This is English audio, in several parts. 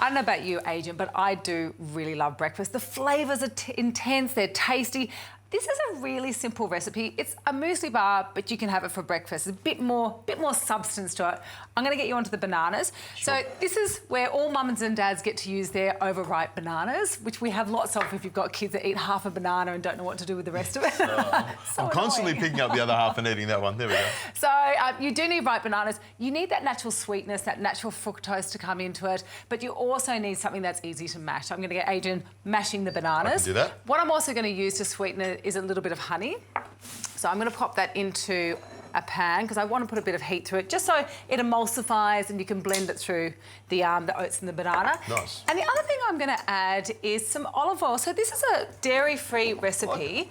I don't know about you, Adrian, but I do really love breakfast. The flavours are intense, they're tasty. This is a really simple recipe. It's a muesli bar, but you can have it for breakfast. There's a bit more substance to it. I'm going to get you onto the bananas. Sure. So this is where all mums and dads get to use their overripe bananas, which we have lots of if you've got kids that eat half a banana and don't know what to do with the rest of it. So I'm constantly picking up the other half and eating that one. There we go. So you do need ripe bananas. You need that natural sweetness, that natural fructose to come into it, but you also need something that's easy to mash. I'm going to get Adrian mashing the bananas. I can do that. What I'm also going to use to sweeten it is a little bit of honey. So I'm going to pop that into a pan because I want to put a bit of heat through it just so it emulsifies and you can blend it through the oats and the banana. Nice. And the other thing I'm going to add is some olive oil. So this is a dairy-free recipe.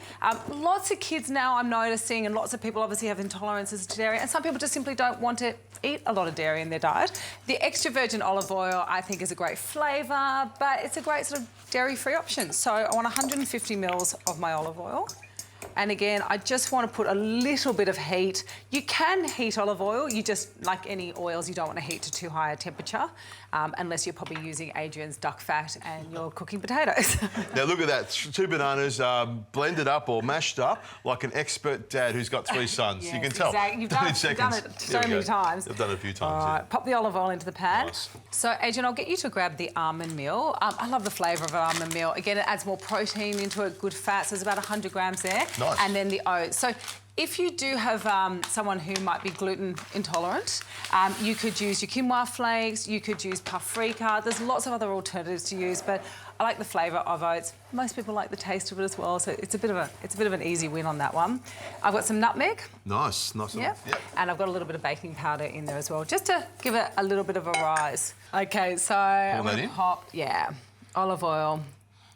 Lots of kids now I'm noticing, and lots of people obviously have intolerances to dairy, and some people just simply don't want to eat a lot of dairy in their diet. The extra virgin olive oil I think is a great flavour, but it's a great sort of dairy-free option. So I want 150 mils of my olive oil. And again, I just want to put a little bit of heat. You can heat olive oil. You just, like any oils, you don't want to heat to too high a temperature, unless you're probably using Adrian's duck fat and you're cooking potatoes. Now, look at that. 2 bananas blended up or mashed up like an expert dad who's got 3 sons. Yes, you can tell. Exactly. You've done it so many times. I've done it a few times. All right, pop the olive oil into the pan. Nice. So, Adrian, I'll get you to grab the almond meal. I love the flavour of an almond meal. Again, it adds more protein into it, good fat, so there's about 100 grams there. Nice. And then the oats. So if you do have someone who might be gluten intolerant, you could use your quinoa flakes, you could use paprika. There's lots of other alternatives to use, but I like the flavour of oats. Most people like the taste of it as well, so it's a bit of an easy win on that one. I've got some nutmeg. Nice. Yep. And I've got a little bit of baking powder in there as well, just to give it a little bit of a rise. Okay, so I'm going to pop, olive oil.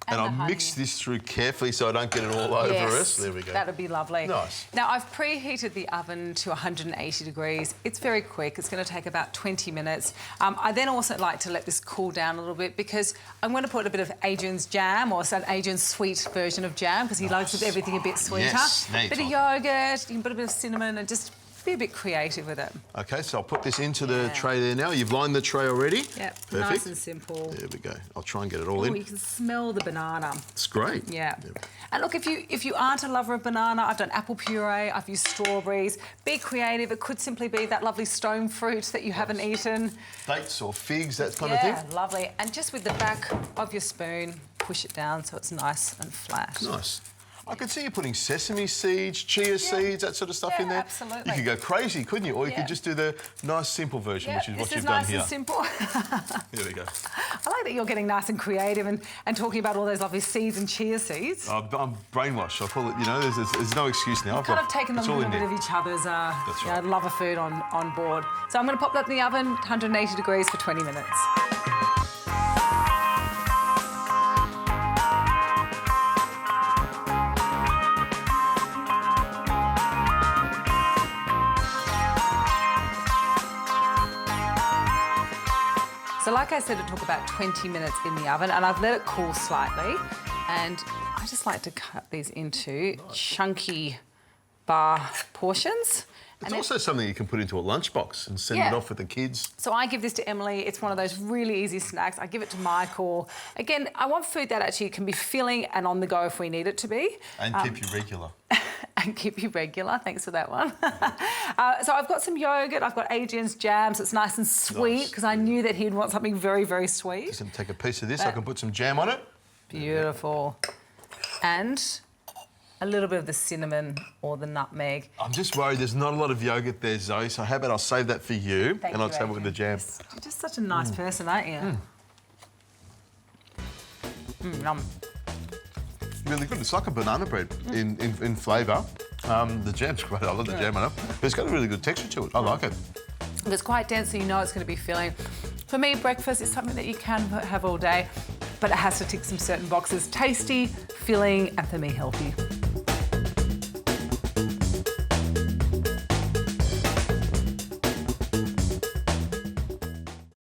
And I'll mix this through carefully so I don't get it all over us. There we go. That would be lovely. Nice. Now, I've preheated the oven to 180 degrees. It's very quick. It's going to take about 20 minutes. I then also like to let this cool down a little bit because I'm going to put a bit of Adrian's jam, or Adrian's sweet version of jam, because he likes everything a bit sweeter. Yes, a bit of yogurt, you can put a bit of cinnamon and just be a bit creative with it. OK, so I'll put this into the tray there now. You've lined the tray already? Yep, perfect. Nice and simple. There we go. I'll try and get it all in. You can smell the banana. It's great. Yeah. And look, if you aren't a lover of banana, I've done apple puree, I've used strawberries. Be creative. It could simply be that lovely stone fruit that you haven't eaten. Dates or figs, that kind of thing? Yeah, lovely. And just with the back of your spoon, push it down so it's nice and flat. Nice. I could see you putting sesame seeds, chia seeds, that sort of stuff in there. Absolutely. You could go crazy, couldn't you? Or you could just do the nice, simple version, which is what you've done here. This is nice and simple. Here we go. I like that you're getting nice and creative and talking about all those lovely seeds and chia seeds. I'm brainwashed. I call it, you know, there's no excuse now. We've kind of taken a little bit of each other's love of food on board. So I'm going to pop that in the oven, 180 degrees for 20 minutes. So like I said, it took about 20 minutes in the oven, and I've let it cool slightly. And I just like to cut these into chunky bar portions. It's also something you can put into a lunchbox and send it off with the kids. So I give this to Emily. It's one of those really easy snacks. I give it to Michael. Again, I want food that actually can be filling and on the go if we need it to be. And keep you regular. And keep you regular. Thanks for that one. So I've got some yogurt. I've got Adrian's jam, so it's nice and sweet, because I knew that he'd want something very, very sweet. Just going to take a piece of this. I can put some jam on it. Beautiful. And a little bit of the cinnamon or the nutmeg. I'm just worried there's not a lot of yogurt there, Zoe, so how about I'll save that for you and I'll have it with the jam. You're just such a nice person, aren't you? Yum. Really good. It's like a banana bread in flavour. The jam's great. I love the jam on it. But it's got a really good texture to it. I like it. It's quite dense, so you know it's going to be filling. For me, breakfast is something that you can have all day, but it has to tick some certain boxes. Tasty, filling, and for me, healthy.